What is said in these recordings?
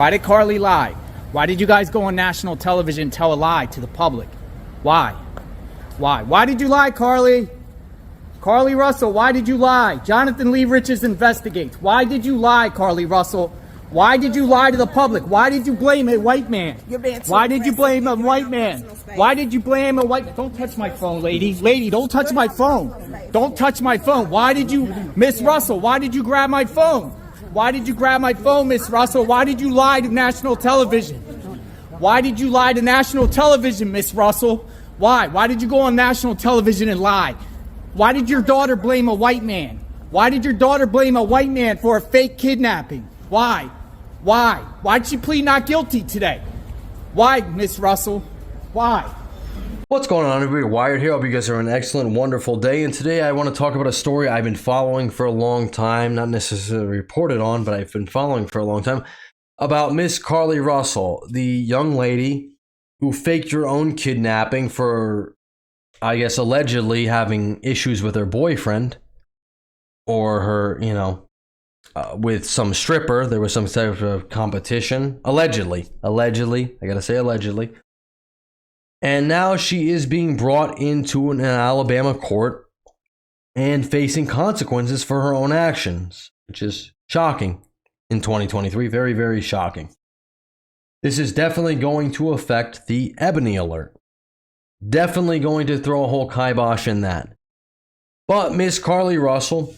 Why did Carlee lie? Why did you guys go on national television and tell a lie to the public? Why? Why did you lie, Carlee? Carlee Russell, why did you lie? Jonathan Lee Riches investigates. Why did you lie, Carlee Russell? Why did you lie to the public? Why did you blame a white man? Why did you blame a white man? Why did you blame a white... Don't touch my phone, lady. Lady, don't touch my phone. Don't touch my phone. Why did you... Miss Russell, why did you grab my phone? Why did you grab my phone, Miss Russell? Why did you lie to national television? Why did you lie to national television, Miss Russell? Why? Why did you go on national television and lie? Why did your daughter blame a white man? Why did your daughter blame a white man for a fake kidnapping? Why? Why'd she plead not guilty today? Why, Miss Russell? Why? What's going on, everybody? Wired here. I hope you guys are having an excellent, wonderful day. And today I want to talk about a story I've been following for a long time. Not necessarily reported on, but I've been following for a long time. About Miss Carlee Russell, the young lady who faked her own kidnapping for, I guess, allegedly having issues with her boyfriend. Or her, with some stripper. There was some type of competition. Allegedly. I gotta say allegedly. And now she is being brought into an Alabama court and facing consequences for her own actions, which is shocking in 2023. Very, very shocking. This is definitely going to affect the Ebony Alert. Definitely going to throw a whole kibosh in that. But Miss Carlee Russell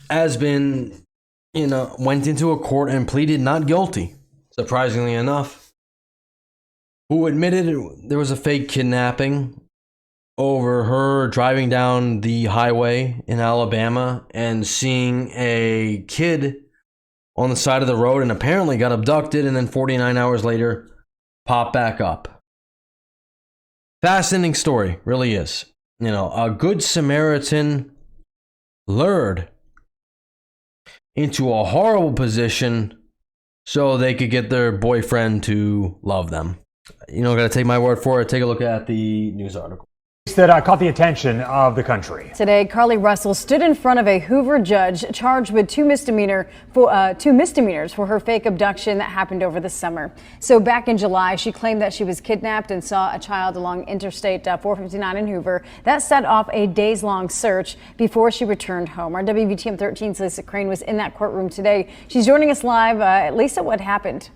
has been, went into a court and pleaded not guilty, surprisingly enough, who admitted there was a fake kidnapping over her driving down the highway in Alabama and seeing a kid on the side of the road and apparently got abducted and then 49 hours later popped back up. Fascinating story, really is. A good Samaritan lured into a horrible position so they could get their boyfriend to love them. Gotta take my word for it. Take a look at the news article that caught the attention of the country. Today, Carlee Russell stood in front of a Hoover judge charged with two misdemeanors for her fake abduction that happened over the summer. So back in July, she claimed that she was kidnapped and saw a child along Interstate 459 in Hoover. That set off a days-long search before she returned home. Our WVTM 13's Lisa Crane was in that courtroom today. She's joining us live. Lisa, what happened?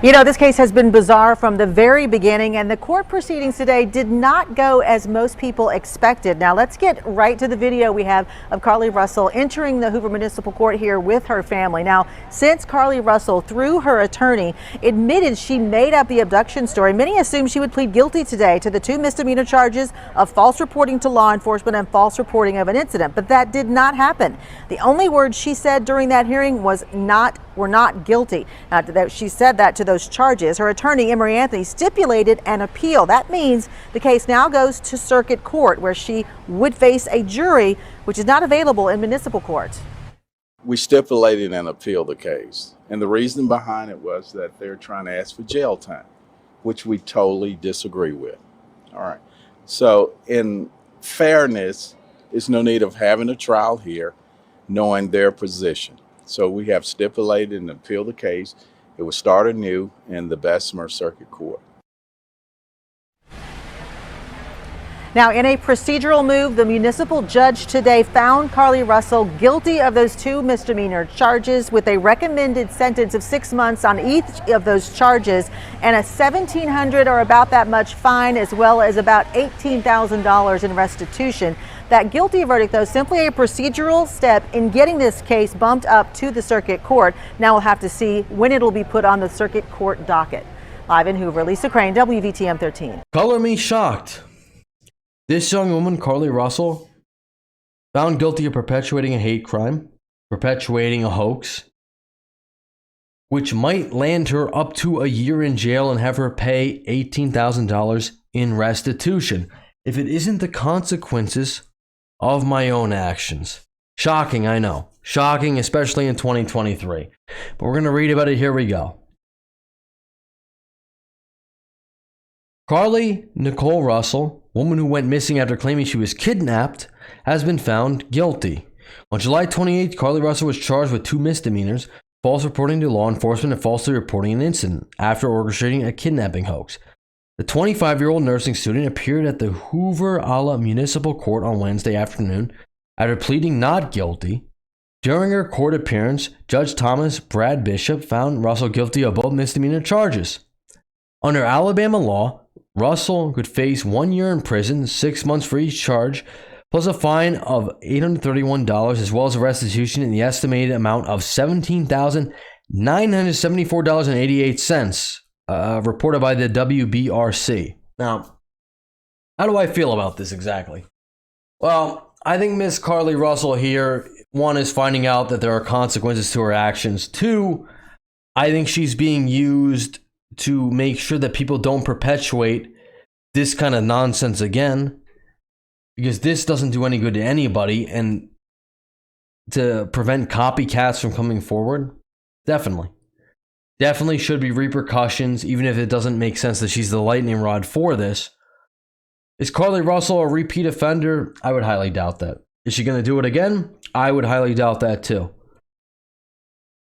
This case has been bizarre from the very beginning, and the court proceedings today did not go as most people expected. Now, let's get right to the video we have of Carlee Russell entering the Hoover Municipal Court here with her family. Now, since Carlee Russell, through her attorney, admitted she made up the abduction story, many assumed she would plead guilty today to the two misdemeanor charges of false reporting to law enforcement and false reporting of an incident. But that did not happen. The only words she said during that hearing was we're not guilty. She said that to those charges. Her attorney, Emory Anthony, stipulated an appeal. That means the case now goes to circuit court, where she would face a jury, which is not available in municipal court. We stipulated and appealed the case. And the reason behind it was that they're trying to ask for jail time, which we totally disagree with. All right. So in fairness, there's no need of having a trial here, knowing their position. So we have stipulated and appealed the case. It was started anew in the Bessemer Circuit Court. Now, in a procedural move, the municipal judge today found Carlee Russell guilty of those two misdemeanor charges with a recommended sentence of 6 months on each of those charges and a $1,700 or about that much fine, as well as about $18,000 in restitution. That guilty verdict, though, simply a procedural step in getting this case bumped up to the circuit court. Now we'll have to see when it'll be put on the circuit court docket. Live in Hoover, Lisa Crane, WVTM 13. Color me shocked. This young woman, Carlee Russell, found guilty of perpetuating a hate crime, perpetuating a hoax, which might land her up to a year in jail and have her pay $18,000 in restitution. If it isn't the consequences of my own actions. Shocking, I know. Shocking, especially in 2023. But we're going to read about it. Here we go. Carlee Nicole Russell, woman who went missing after claiming she was kidnapped, has been found guilty. On July 28th, Carlee Russell was charged with 2 misdemeanors, false reporting to law enforcement and falsely reporting an incident after orchestrating a kidnapping hoax. The 25-year-old nursing student appeared at the Hoover Ala Municipal Court on Wednesday afternoon after pleading not guilty. During her court appearance, Judge Thomas Brad Bishop found Russell guilty of both misdemeanor charges. Under Alabama law, Russell could face 1 year in prison, 6 months for each charge, plus a fine of $831, as well as a restitution in the estimated amount of $17,974.88, reported by the WBRC. Now, how do I feel about this exactly? Well, I think Miss Carlee Russell here, one, is finding out that there are consequences to her actions. Two, I think she's being used to make sure that people don't perpetuate this kind of nonsense again, because this doesn't do any good to anybody, and to prevent copycats from coming forward, definitely should be repercussions, even if it doesn't make sense that she's the lightning rod for this. Is Carlee Russell a repeat offender? I would highly doubt that. Is she going to do it again? I would highly doubt that too.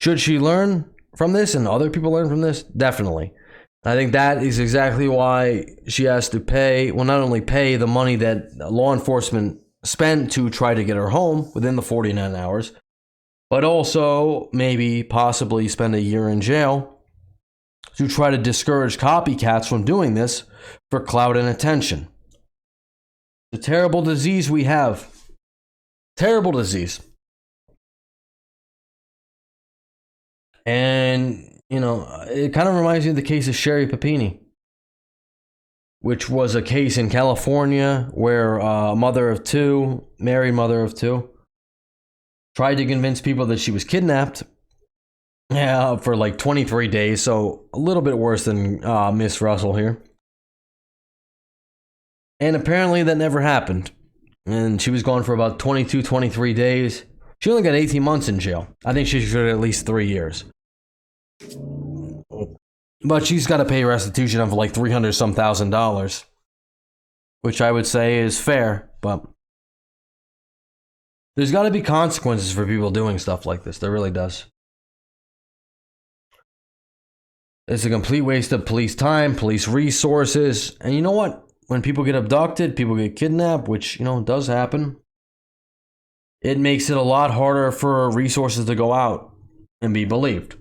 Should she learn from this and other people learn from this? Definitely. I think that is exactly why she has to pay, well, not only pay the money that law enforcement spent to try to get her home within the 49 hours, but also maybe possibly spend a year in jail to try to discourage copycats from doing this for clout and attention. The terrible disease we have. Terrible disease. And, you know, it kind of reminds me of the case of Sherry Papini, which was a case in California where a mother of two, married mother of two, tried to convince people that she was kidnapped for like 23 days. So a little bit worse than Miss Russell here. And apparently that never happened. And she was gone for about 22, 23 days. She only got 18 months in jail. I think she should get at least 3 years. But she's got to pay restitution of like $300-some thousand, which I would say is fair, but there's got to be consequences for people doing stuff like this. There really does. It's a complete waste of police time, police resources, and you know what? When people get abducted, people get kidnapped, which, you know, does happen, it makes it a lot harder for resources to go out and be believed.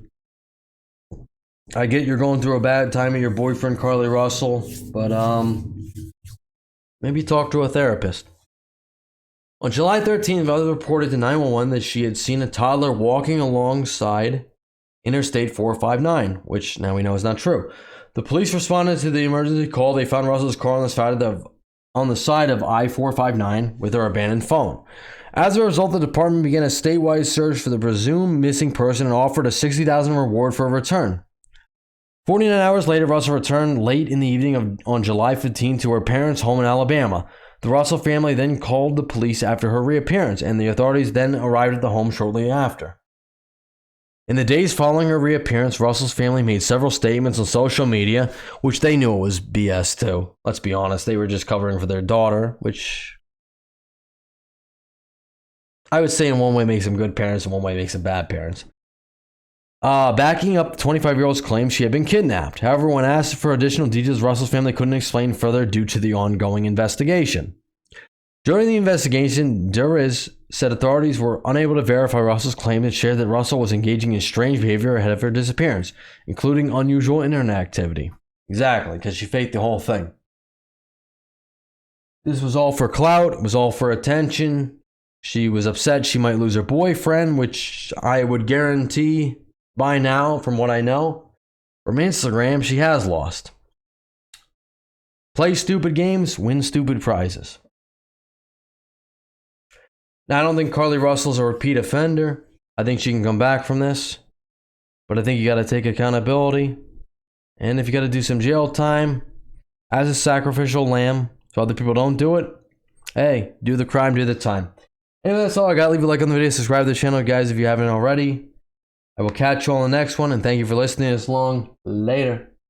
I get you're going through a bad time with your boyfriend, Carlee Russell, but maybe talk to a therapist. On July 13th, mother reported to 911 that she had seen a toddler walking alongside Interstate 459, which now we know is not true. The police responded to the emergency call. They found Russell's car on the side of I-459 with her abandoned phone. As a result, the department began a statewide search for the presumed missing person and offered a $60,000 reward for a return. 49 hours later, Russell returned late in the evening on July 15 to her parents' home in Alabama. The Russell family then called the police after her reappearance, and the authorities then arrived at the home shortly after. In the days following her reappearance, Russell's family made several statements on social media, which they knew it was BS too. Let's be honest, they were just covering for their daughter, which I would say in one way makes them good parents, in one way makes them bad parents. Backing up the 25-year-old's claim she had been kidnapped. However, when asked for additional details, Russell's family couldn't explain further due to the ongoing investigation. During the investigation, Duriz said authorities were unable to verify Russell's claim and shared that Russell was engaging in strange behavior ahead of her disappearance, including unusual internet activity. Exactly, because she faked the whole thing. This was all for clout, it was all for attention. She was upset she might lose her boyfriend, which I would guarantee by now, from what I know, from Instagram, she has lost. Play stupid games, win stupid prizes. Now, I don't think Carlee Russell's a repeat offender. I think she can come back from this. But I think you got to take accountability. And if you got to do some jail time as a sacrificial lamb so other people don't do it, hey, do the crime, do the time. Anyway, that's all I got. Leave a like on the video. Subscribe to the channel, guys, if you haven't already. I will catch you on the next one, and thank you for listening this long. Later.